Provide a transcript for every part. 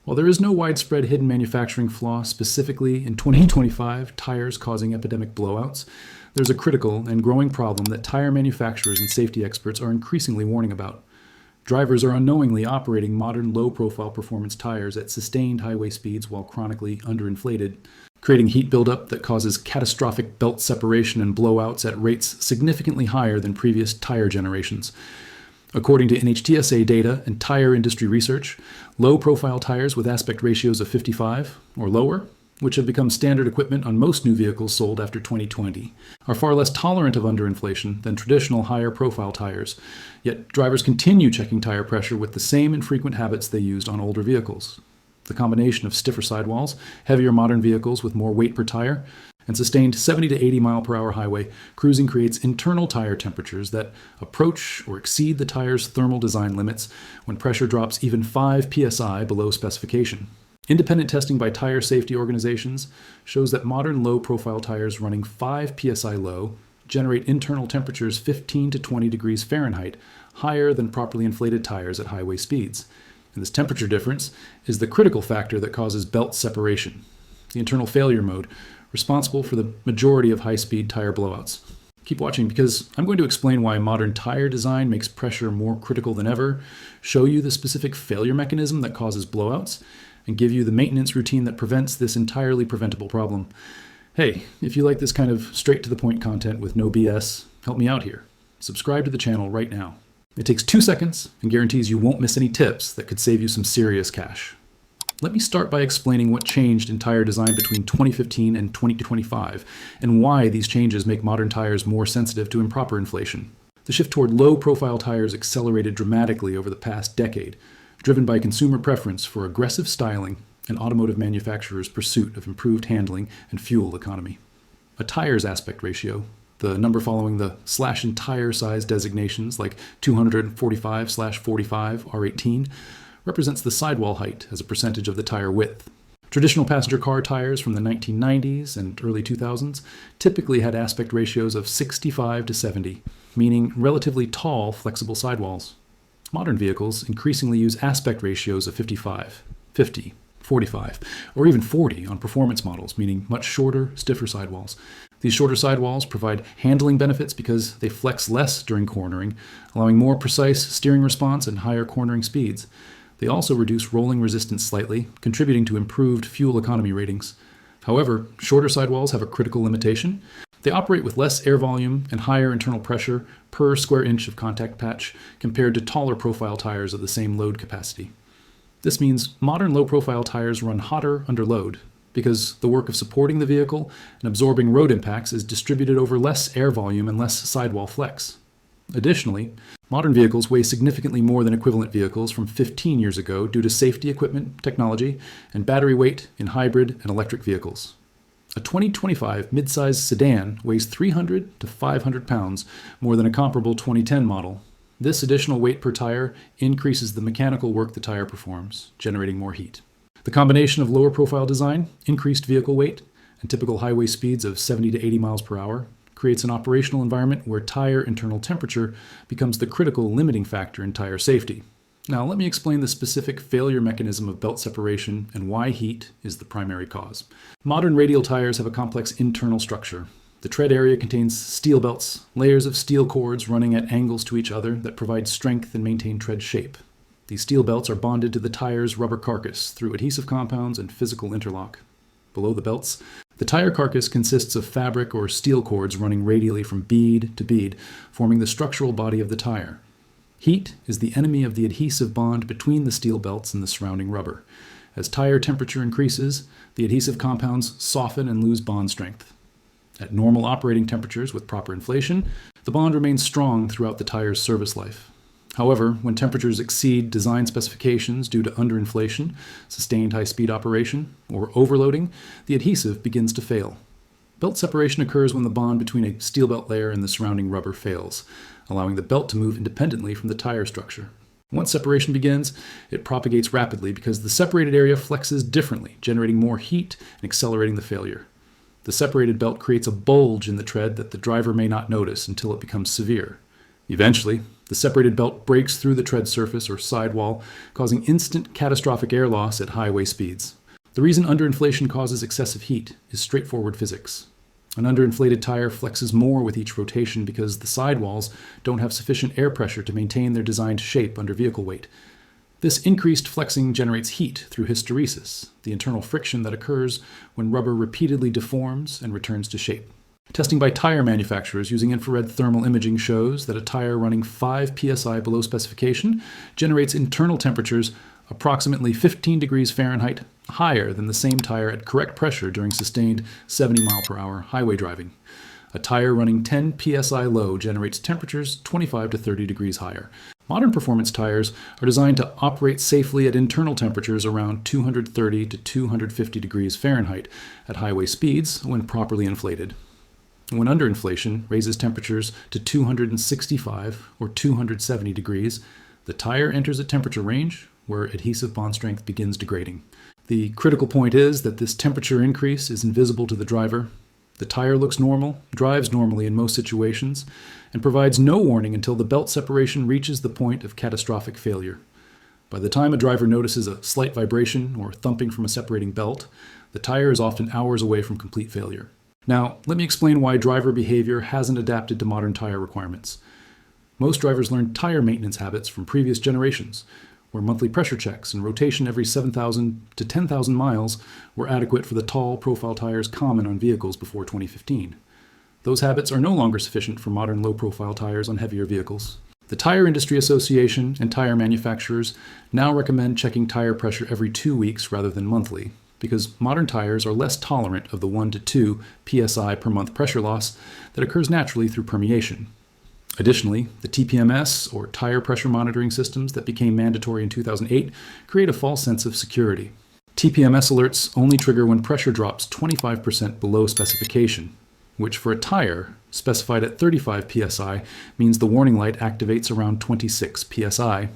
While there is no widespread hidden manufacturing flaw specifically in 2025 tires causing epidemic blowouts, there's a critical and growing problem that tire manufacturers and safety experts are increasingly warning about. Drivers are unknowingly operating modern low-profile performance tires at sustained highway speeds while chronically underinflated, creating heat buildup that causes catastrophic belt separation and blowouts at rates significantly higher than previous tire generations. According to NHTSA data and tire industry research, low-profile tires with aspect ratios of 55 or lower, which have become standard equipment on most new vehicles sold after 2020, are far less tolerant of underinflation than traditional higher-profile tires, yet drivers continue checking tire pressure with the same infrequent habits they used on older vehicles. The combination of stiffer sidewalls, heavier modern vehicles with more weight per tire, and sustained 70 to 80 mile per hour highway cruising creates internal tire temperatures that approach or exceed the tire's thermal design limits when pressure drops even 5 psi below specification. Independent testing by tire safety organizations shows that modern low-profile tires running 5 psi low generate internal temperatures 15 to 20 degrees Fahrenheit higher than properly inflated tires at highway speeds. And this temperature difference is the critical factor that causes belt separation, the internal failure mode, responsible for the majority of high-speed tire blowouts. Keep watching because I'm going to explain why modern tire design makes pressure more critical than ever, show you the specific failure mechanism that causes blowouts, and give you the maintenance routine that prevents this entirely preventable problem. Hey, if you like this kind of straight-to-the-point content with no BS, help me out here. Subscribe to the channel right now. It takes 2 seconds and guarantees you won't miss any tips that could save you some serious cash. Let me start by explaining what changed in tire design between 2015 and 2025, and why these changes make modern tires more sensitive to improper inflation. The shift toward low-profile tires accelerated dramatically over the past decade, driven by consumer preference for aggressive styling and automotive manufacturers' pursuit of improved handling and fuel economy. A tire's aspect ratio, the number following the slash and tire size designations like 245/45 R18, represents the sidewall height as a percentage of the tire width. Traditional passenger car tires from the 1990s and early 2000s typically had aspect ratios of 65 to 70, meaning relatively tall, flexible sidewalls. Modern vehicles increasingly use aspect ratios of 55, 50, 45, or even 40 on performance models, meaning much shorter, stiffer sidewalls. These shorter sidewalls provide handling benefits because they flex less during cornering, allowing more precise steering response and higher cornering speeds. They also reduce rolling resistance slightly, contributing to improved fuel economy ratings. However, shorter sidewalls have a critical limitation. They operate with less air volume and higher internal pressure per square inch of contact patch compared to taller profile tires of the same load capacity. This means modern low-profile tires run hotter under load because the work of supporting the vehicle and absorbing road impacts is distributed over less air volume and less sidewall flex. Additionally, modern vehicles weigh significantly more than equivalent vehicles from 15 years ago due to safety equipment, technology, and battery weight in hybrid and electric vehicles. A 2025 midsize sedan weighs 300 to 500 pounds more than a comparable 2010 model. This additional weight per tire increases the mechanical work the tire performs, generating more heat. The combination of lower profile design, increased vehicle weight, and typical highway speeds of 70 to 80 miles per hour creates an operational environment where tire internal temperature becomes the critical limiting factor in tire safety. Now let me explain the specific failure mechanism of belt separation and why heat is the primary cause. Modern radial tires have a complex internal structure. The tread area contains steel belts, layers of steel cords running at angles to each other that provide strength and maintain tread shape. These steel belts are bonded to the tire's rubber carcass through adhesive compounds and physical interlock. Below the belts, the tire carcass consists of fabric or steel cords running radially from bead to bead, forming the structural body of the tire. Heat is the enemy of the adhesive bond between the steel belts and the surrounding rubber. As tire temperature increases, the adhesive compounds soften and lose bond strength. At normal operating temperatures with proper inflation, the bond remains strong throughout the tire's service life. However, when temperatures exceed design specifications due to underinflation, sustained high-speed operation, or overloading, the adhesive begins to fail. Belt separation occurs when the bond between a steel belt layer and the surrounding rubber fails, allowing the belt to move independently from the tire structure. Once separation begins, it propagates rapidly because the separated area flexes differently, generating more heat and accelerating the failure. The separated belt creates a bulge in the tread that the driver may not notice until it becomes severe. Eventually, The separated belt breaks through the tread surface or sidewall, causing instant catastrophic air loss at highway speeds. The reason underinflation causes excessive heat is straightforward physics. An underinflated tire flexes more with each rotation because the sidewalls don't have sufficient air pressure to maintain their designed shape under vehicle weight. This increased flexing generates heat through hysteresis, the internal friction that occurs when rubber repeatedly deforms and returns to shape. Testing by tire manufacturers using infrared thermal imaging shows that a tire running 5 psi below specification generates internal temperatures approximately 15 degrees Fahrenheit higher than the same tire at correct pressure during sustained 70 mile per hour highway driving. A tire running 10 psi low generates temperatures 25 to 30 degrees higher. Modern performance tires are designed to operate safely at internal temperatures around 230 to 250 degrees Fahrenheit at highway speeds when properly inflated. When underinflation raises temperatures to 265 or 270 degrees, the tire enters a temperature range where adhesive bond strength begins degrading. The critical point is that this temperature increase is invisible to the driver. The tire looks normal, drives normally in most situations, and provides no warning until the belt separation reaches the point of catastrophic failure. By the time a driver notices a slight vibration or thumping from a separating belt, the tire is often hours away from complete failure. Now, let me explain why driver behavior hasn't adapted to modern tire requirements. Most drivers learned tire maintenance habits from previous generations, where monthly pressure checks and rotation every 7,000 to 10,000 miles were adequate for the tall profile tires common on vehicles before 2015. Those habits are no longer sufficient for modern low-profile tires on heavier vehicles. The Tire Industry Association and tire manufacturers now recommend checking tire pressure every 2 weeks rather than monthly, because modern tires are less tolerant of the 1 to 2 psi per month pressure loss that occurs naturally through permeation. Additionally, the TPMS, or tire pressure monitoring systems that became mandatory in 2008, create a false sense of security. TPMS alerts only trigger when pressure drops 25% below specification, which for a tire specified at 35 psi means the warning light activates around 26 psi.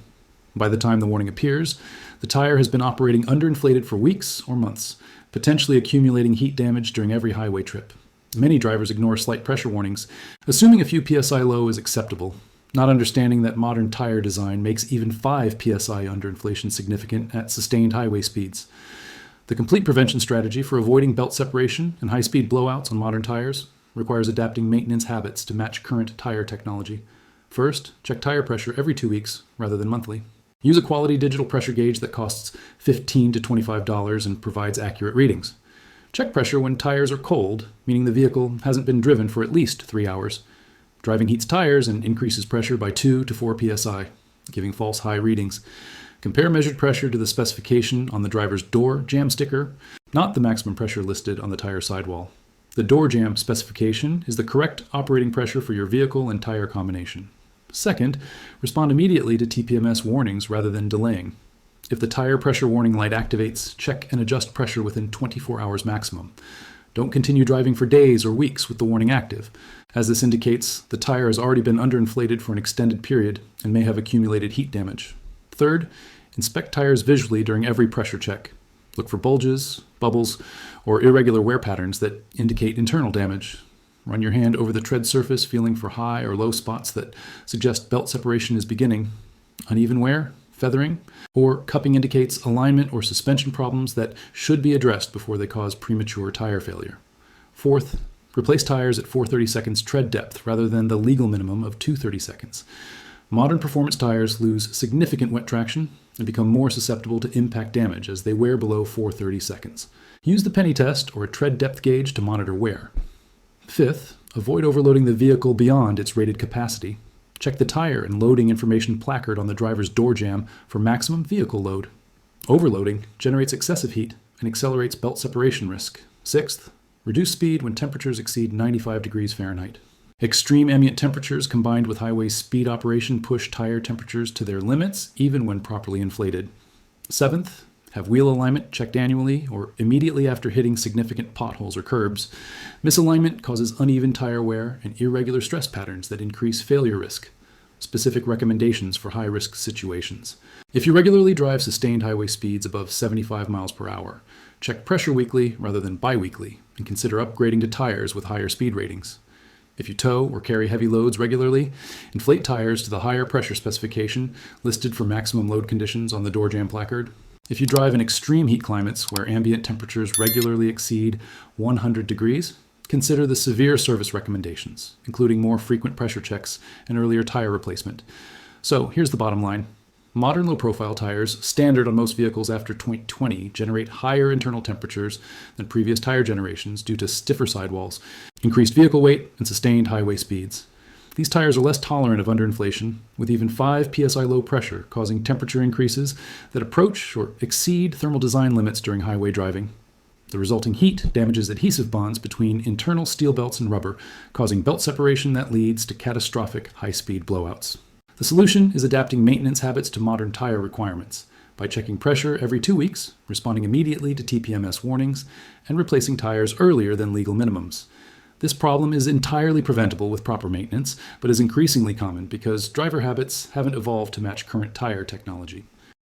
By the time the warning appears, the tire has been operating underinflated for weeks or months, potentially accumulating heat damage during every highway trip. Many drivers ignore slight pressure warnings, assuming a few psi low is acceptable, not understanding that modern tire design makes even 5 psi underinflation significant at sustained highway speeds. The complete prevention strategy for avoiding belt separation and high-speed blowouts on modern tires requires adapting maintenance habits to match current tire technology. First, check tire pressure every 2 weeks rather than monthly. Use a quality digital pressure gauge that costs $15 to $25 and provides accurate readings. Check pressure when tires are cold, meaning the vehicle hasn't been driven for at least 3 hours. Driving heats tires and increases pressure by 2 to 4 psi, giving false high readings. Compare measured pressure to the specification on the driver's door jamb sticker, not the maximum pressure listed on the tire sidewall. The door jamb specification is the correct operating pressure for your vehicle and tire combination. Second, respond immediately to TPMS warnings rather than delaying. If the tire pressure warning light activates, check and adjust pressure within 24 hours maximum. Don't continue driving for days or weeks with the warning active, as this indicates the tire has already been underinflated for an extended period and may have accumulated heat damage. Third, inspect tires visually during every pressure check. Look for bulges, bubbles, or irregular wear patterns that indicate internal damage. Run your hand over the tread surface, feeling for high or low spots that suggest belt separation is beginning. Uneven wear, feathering, or cupping indicates alignment or suspension problems that should be addressed before they cause premature tire failure. Fourth, replace tires at 430 seconds tread depth rather than the legal minimum of 230 seconds. Modern performance tires lose significant wet traction and become more susceptible to impact damage as they wear below 430 seconds. Use the penny test or a tread depth gauge to monitor wear. Fifth, avoid overloading the vehicle beyond its rated capacity. Check the tire and loading information placard on the driver's door jamb for maximum vehicle load. Overloading generates excessive heat and accelerates belt separation risk. Sixth, reduce speed when temperatures exceed 95 degrees Fahrenheit. Extreme ambient temperatures combined with highway speed operation push tire temperatures to their limits even when properly inflated. Seventh, have wheel alignment checked annually or immediately after hitting significant potholes or curbs. Misalignment causes uneven tire wear and irregular stress patterns that increase failure risk. Specific recommendations for high-risk situations. If you regularly drive sustained highway speeds above 75 miles per hour, check pressure weekly rather than bi-weekly and consider upgrading to tires with higher speed ratings. If you tow or carry heavy loads regularly, inflate tires to the higher pressure specification listed for maximum load conditions on the door jamb placard. If you drive in extreme heat climates where ambient temperatures regularly exceed 100 degrees, consider the severe service recommendations, including more frequent pressure checks and earlier tire replacement. So here's the bottom line. Modern low-profile tires, standard on most vehicles after 2020, generate higher internal temperatures than previous tire generations due to stiffer sidewalls, increased vehicle weight, and sustained highway speeds. These tires are less tolerant of underinflation, with even 5 psi low pressure causing temperature increases that approach or exceed thermal design limits during highway driving. The resulting heat damages adhesive bonds between internal steel belts and rubber, causing belt separation that leads to catastrophic high-speed blowouts. The solution is adapting maintenance habits to modern tire requirements by checking pressure every 2 weeks, responding immediately to TPMS warnings, and replacing tires earlier than legal minimums. This problem is entirely preventable with proper maintenance, but is increasingly common because driver habits haven't evolved to match current tire technology.